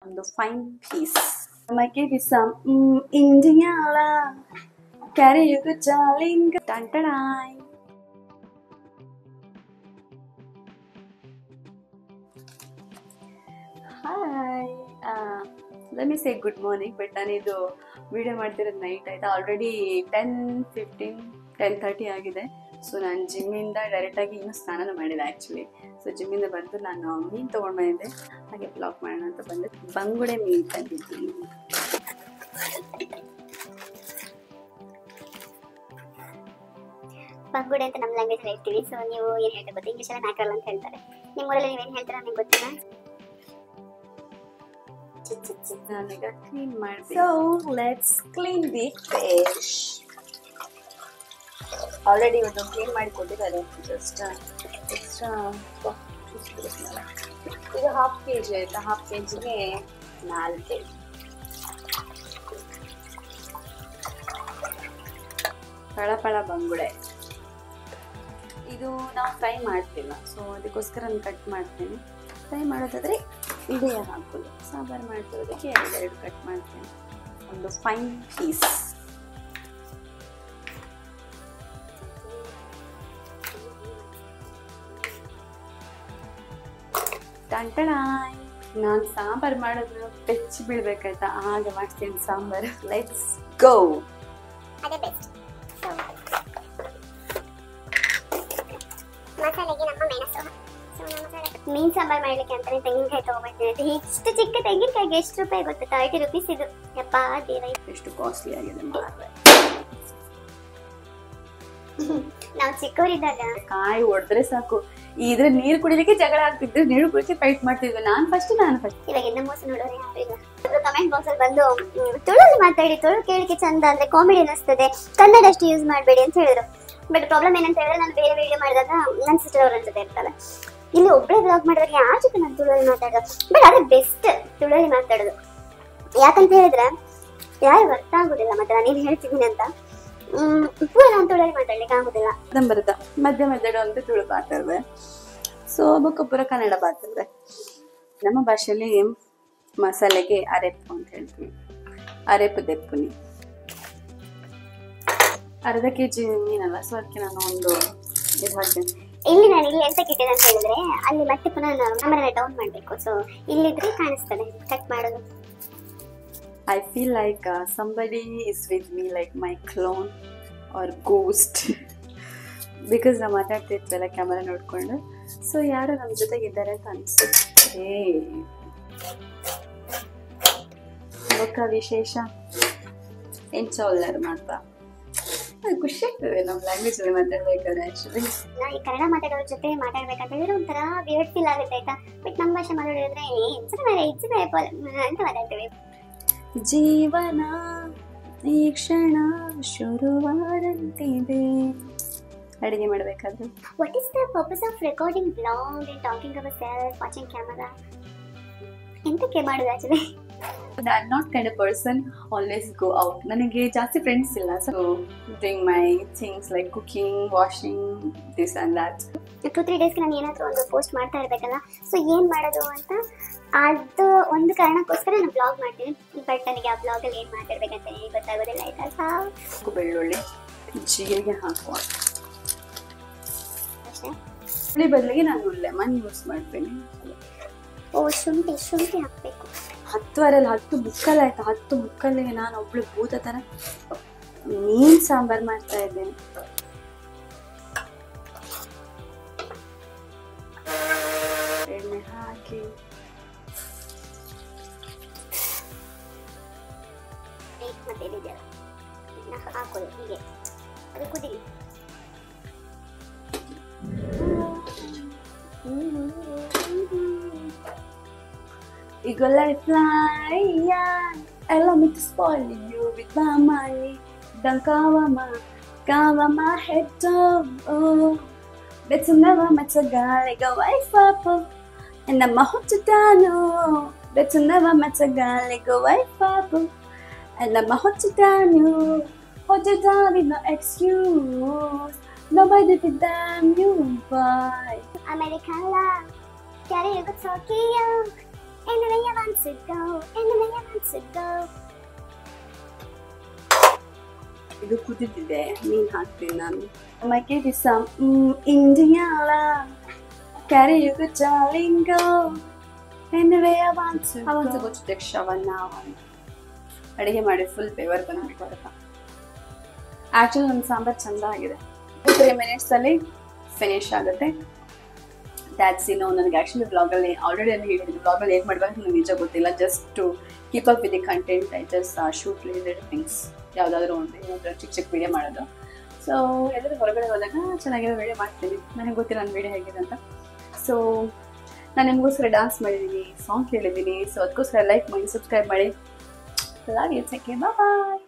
On the fine piece. Might give you some Indiana. Carry you good darling. Dun dun dun. Hi. Let me say good morning, but I need to video ಮಾಡ್ತಿರೋದು night ಆಯ್ತಾ. Already 10:30 ಆಗಿದೆ. So ನಾನು ಜಿಮ್ಮಿಂದ ಡೈರೆಕ್ಟಾಗಿ ಇನ್ನೂ ಸ್ನಾನ ಮಾಡಿದೆ actually. So ಜಿಮ್ಮಿಂದ ಬಂದು ನಾನು ಮೀನು ತೊಗೊಂಡು ಬಂದಿದ್ದೆ, ಹಾಗೆ ಬ್ಲಾಗ್ ಮಾಡೋಣ ಅಂತ ಬಂದೆ. ಬಂಗುಡೆ ಮೀನು ತಂದಿದ್ದೀನಿ. ಬಂಗುಡೆ ಅಂತ ನಮ್ಮ ಲ್ಯಾಂಗ್ವೇಜ್ ಹೇಳ್ತೀವಿ. ಸೊ ನೀವು ಏನು ಹೇಳ್ತಾ ಗೊತ್ತಾ, ಇಂಗ್ಲೀಷಲ್ಲಿ ಮ್ಯಾಕ್ರಲ್ ಅಂತ ಹೇಳ್ತಾರೆ. ನಿಮ್ಮ ಊರಲ್ಲಿ ನೀವೇನು ಹೇಳ್ತೀರಾ ನನಗೆ ಗೊತ್ತಿಲ್ಲ. ನಾನೀಗ ಕ್ಲೀನ್ ಮಾಡಿದೆ. So let's clean the fish. Already ಒಂದು ಕ್ಲೀನ್ ಮಾಡಿ ಕೊಟ್ಟಿದ್ದಾರೆ. ಜಸ್ಟ್ ಎಕ್ಸ್ಟ್ರಾ ಇದು 1/2 kg ಆಯ್ತಾ. 1/2 kgಗೆ 4 ಪಳ ಬಂಗುಡೆ. ಇದು ನಾವು ಫ್ರೈ ಮಾಡ್ತಿಲ್ಲ, ಸೊ ಅದಕ್ಕೋಸ್ಕರ ನಾನು ಕಟ್ ಮಾಡ್ತೀನಿ. ಫ್ರೈ ಮಾಡೋದಾದ್ರೆ ಇದೇ ಹಾಕೋದು. ಸಾಂಬಾರು ಮಾಡ್ತಿರೋದಕ್ಕೆ ಎರಡು ಕಟ್ ಮಾಡ್ತೀನಿ. ಒಂದು ಫೈನ್ ಪೀಸ್. ಟಂಟಣಾಯ್. ನಾನು ಸಾಂಬಾರು ಮಾಡೋದು ಬೆಚ್ಚಿ ಬೀಳ್ಬೇಕಾಯ್ತಾ, ಹಾಗೆ ಮಾಡ್ತೀನಿ ಸಾಂಬಾರು. Let's go. ಅದೇ ಬೆಸ್ಟ್. ಮಸಾಲೆಗೆ ನಮ್ಮ ಮೆಣಸು. ಮೀನು ಸಾಂಬಾರು ಮಾಡ್ಲಿಕ್ಕೆ ಅಂತಾನೆ ತೆಂಗಿನಕಾಯಿ ತಗೊಂಡ್ಬಂದಿದ್ದೆ. ಇಷ್ಟು ಚಿಕ್ಕ ತೆಂಗಿನಕಾಯಿಗೆ ಎಷ್ಟು ರೂಪಾಯಿ ಗೊತ್ತಾ? 30 rupees ಇದು. ಯಪ್ಪಾ ದೇವ, ಎಷ್ಟು ಕಾಸ್ಟ್ಲಿ ಆಗಿದೆ ಮಾರ್ರೆ. ನಾವು ಚಿಕ್ಕವರಿದ್ದಾಗ ಕಾಯಿ ಹೊಡೆದ್ರೆ ಸಾಕು, ಇದ್ರೆ ನೀರು ಕುಡಿಲಿಕ್ಕೆ ಜಗಳ ಆಗ್ತಿದ್ರು, ನೀರು ಕುಡಿಲಿಕ್ಕೆ ಫೈಟ್ ಮಾಡ್ತಿದ್ವಿ. ನಾನು ಫಸ್ಟ್. ಇವಾಗ ಇನ್ನ ಮೋಸ ನೋಡೋರು ಯಾರು ಇಲ್ಲ. ಕಮೆಂಟ್ ಬಾಕ್ಸ್ ಅಲ್ಲಿ ಬಂದು ತುಳು ಮಾತಾಡಿ, ತುಳು ಕೇಳಿಕೆ ಚಂದ, ಅಂದ್ರೆ ಕಾಮಿಡಿ ಅನಿಸ್ತದೆ, ಕನ್ನಡ ಅಷ್ಟು ಯೂಸ್ ಮಾಡಬೇಡಿ ಅಂತ ಹೇಳಿದ್ರು. ಬಟ್ ಪ್ರಾಬ್ಲಮ್ ಏನಂತ ಹೇಳಿದ್ರೆ, ನಾನು ಬೇರೆ ವಿಡಿಯೋ ಮಾಡಿದಾಗ ನನ್ನ ಸಿಸ್ಟರ್ ಅವ್ರ ಜೊತೆ ಇರ್ತಾರೆ, ಇಲ್ಲಿ ಒಬ್ಬರೇ ಬ್ಲಾಗ್ ಮಾಡಿದಾಗ ಯಾರ ಜೊತೆ ನಾನು ತುಳುವಲ್ಲಿ ಮಾತಾಡೋದು. ಬಟ್ ಅದೇ ಬೆಸ್ಟ್ ತುಳುವಲ್ಲಿ ಮಾತಾಡೋದು. ಯಾಕಂತ ಹೇಳಿದ್ರೆ ಯಾರು ಅರ್ಥ ಆಗುದಿಲ್ಲ. ಮತ್ತೆ ನಾನು ಏನು ಹೇಳ್ತಿದ್ದೀನಿ ಅಂತ ಪೂರ ನಾನು ತುಳುವಲ್ಲಿ ಮಾತಾಡ್ಲಿಕ್ಕೆ ಆಗುದಿಲ್ಲ. ಬರುತ್ತಾ ಮಧ್ಯ ಅಂತ ತುಳು ಮಾತಾಡ್ದೆ. ಸೊ ಬೊಕ್ಕ ಕನ್ನಡ ಮಾತಾಡ್ದೆ. ನಮ್ಮ ಭಾಷೆಯಲ್ಲಿ ಮಸಾಲೆಗೆ ಅರೆಪ್ಪು ಅಂತ ಹೇಳ್ತೀವಿ. ಅರೆಪ್ಪು ದೆಪ್ಪುನಿ. ಅರ್ಧ kg ಮೀನಲ್ಲ, ಸೊ ಅದಕ್ಕೆ ನಾನು ಒಂದು ಇದು ಹಾಕ್ತೇನೆ. ಇಲ್ಲಿ ನಾನು ಇಲ್ಲಿ ಎಂತ ಕಿಟ್ಟಿದೆ ಅಂತ ಹೇಳಿದ್ರೆ, ಅಲ್ಲಿ ಮತ್ತೆ ಪುನಃ ಕ್ಯಾಮೆರಾ ಡೌನ್ ಮಾಡಬೇಕು. ಸೊ ಇಲ್ಲಿದ್ರೆ ಕಾಣಿಸ್ತದೆ ಕಟ್ ಮಾಡೋದು. I feel like somebody is with me, like my clone or ghost. Because ನಾವು ಮಾತಾಡ್ತಿರ್ತೀವಲ್ಲ ಕ್ಯಾಮರಾ ನೋಡ್ಕೊಂಡು, ಸೊ ಯಾರು ನಮ್ಮ ಜೊತೆಗಿದ್ದಾರೆ ಅಂತ ಅನಿಸುತ್ತೆ. ಬೊಕ್ಕ ವಿಶೇಷ ಎಂಚೋಲ್ಲರು ಮಾತ್ರ ಖುಷಿ ಆಗ್ತದೆ ನಮ್ಮ ಲ್ಯಾಂಗ್ವೇಜ್ ಅಲ್ಲಿ ಮಾತಾಡ್ಬೇಕಾದ್ರೆ. ಆಕ್ಚುಲಿ ಈ ಕನ್ನಡ ಮಾತಾಡೋರ ಜೊತೆ ಮಾತಾಡ್ಬೇಕಂತ ಹೇಳಿದ್ರೆ ಒಂಥರ ವಿಯರ್ಡ್ ಫೀಲ್ ಆಗುತ್ತೆ ಆಯ್ತಾ. ಬಟ್ ನಮ್ಮ ಭಾಷೆ ಮಾತಾಡಿದ್ರೆ ಅಂತ ಮಾತಾಡ್ತೇವೆ. ಜೀವನ ಈ ಕ್ಷಣ ಶುರುವಾದಂತಿದೆ. ಅಡಿಗೆ ಮಾಡಬೇಕಾದ್ರೆ what is the purpose of recording blog and talking our self, watching camera? ಎಂತಕ್ಕೆ ಮಾಡೋದು actually? I'm not kind of person always go out. ನನಗೆ ಜಾಸ್ತಿ ಫ್ರೆಂಡ್ಸ್ ಇಲ್ಲ, so doing my things like cooking, washing, this and that. 2-3 ಡೇಸ್ಗೆ ನಾನು ಏನಾದರೂ ಒಂದು post ಮಾಡ್ತಾ ಇರಬೇಕಲ್ಲ, ಸೊ ಏನು ಮಾಡೋದು ಅಂತ ಅದು ಒಂದು ಕಾರಣಕ್ಕೋಸ್ಕರ ನಾನು ಬ್ಲಾಗ್ ಮಾಡ್ತೀನಿ. ಬಟ್ ನನಗೆ ಆ ಬ್ಲಾಗಲ್ಲಿ ಏನು ಮಾತಾಡ್ಬೇಕಂತ ನನಗೆ ಗೊತ್ತಾಗೋದಿಲ್ಲ ಆಯ್ತಾ. ಬೆಳ್ಳುಳ್ಳಿ, ಜೀರಿಗೆ ಹಾಕುವ ಅಷ್ಟೇ. ಹುಳಿ ಬದಲಿಗೆ ನಾನು ಲೆಮನ್ ಯೂಸ್ ಮಾಡ್ತೀನಿ. ಓ, ಶುಂಠಿ ಹಾಕಬೇಕು. 10 ಮುಕ್ಕಲ್ ಆಯ್ತಾ. 10 ಮುಕ್ಕಲ್ಲಿಗೆ ನಾನು ಒಬ್ಳು ಭೂತ ಥರ ಮೀನು ಸಾಂಬಾರು ಮಾಡ್ತಾ ಇದ್ದೇನೆ. ಎಣ್ಣೆ ಹಾಕಿ ಮತ್ತೆ ಇದೆಯಲ್ಲ ಹಾಕೋದು, ಹೀಗೆ ಅದು ಕುದಿಲಿ. You go like fly, yeah. Allow me to spoil you with my money. Don't cover my head up. Oh, bet you never met a guy like a wife up. And I'm a hot dano. Bet you never met a guy like a wife up. And I'm a hot dano. Hot dano with no excuse. Nobody did damn you, boy. American love, carry you good so cute. Anyway, I want to go. Anyway, I want to go. ಇದು ಕುದಿದಿದೆ, ನೀನ್ ಹಾಕ್ತೀನಿ ನಾನು. Make it some Indiana. Carry you to Jalingo. Anyway, I want to go to take shower now. ಅಡಿಗೆ ಮಾಡಿ full paver ಬಂದ್ಬಿಟ್ಟು ಬರುತ್ತಾ. Actually ನನ್ನ ಸಾಂಬಾರ್ ಚಂದ ಆಗಿದೆ. 3 minutes ಅಲ್ಲಿ ಫಿನಿಶ್ ಆಗುತ್ತೆ. ದ್ಯಾಟ್ಸ್ ನನಗೆ ಆ್ಯಕ್ಚುಲಿ ಬ್ಲಾಗಲ್ಲಿ ಆಲ್ರೆಡಿ ನಾನು ಹೇಳಿದ್ದೀನಿ, ಬ್ಲಾಗಲ್ಲಿ ಹೇಗೆ ಮಾಡಬೇಕು ನನಗೆ ನಿಜ ಗೊತ್ತಿಲ್ಲ. Just to keep up with the content I just shoot related things, ಯಾವುದಾದ್ರೂ ಒಂದು ಏನಾದರೂ ಚಿಕ್ಕ ವೀಡಿಯೋ ಮಾಡೋದು. ಸೊ ಎಲ್ಲರೂ ಹೊರಗಡೆ ಹೋದಾಗ ಚೆನ್ನಾಗಿರೋ ವೀಡಿಯೋ ಮಾಡ್ತೀನಿ. ನನಗೆ ಗೊತ್ತಿಲ್ಲ ನನ್ನ ವೀಡಿಯೋ ಹೇಗಿದೆ ಅಂತ. ಸೊ ನಾನು ನಿಮಗೋಸ್ಕರ ಡ್ಯಾನ್ಸ್ ಮಾಡಿದ್ದೀನಿ, ಸಾಂಗ್ ಕೇಳಿದ್ದೀನಿ. ಸೊ ಅದಕ್ಕೋಸ್ಕರ ಲೈಕ್ ಮಾಡಿ, ಸಬ್ಸ್ಕ್ರೈಬ್ ಮಾಡಿ. Love you, take care, bye bye.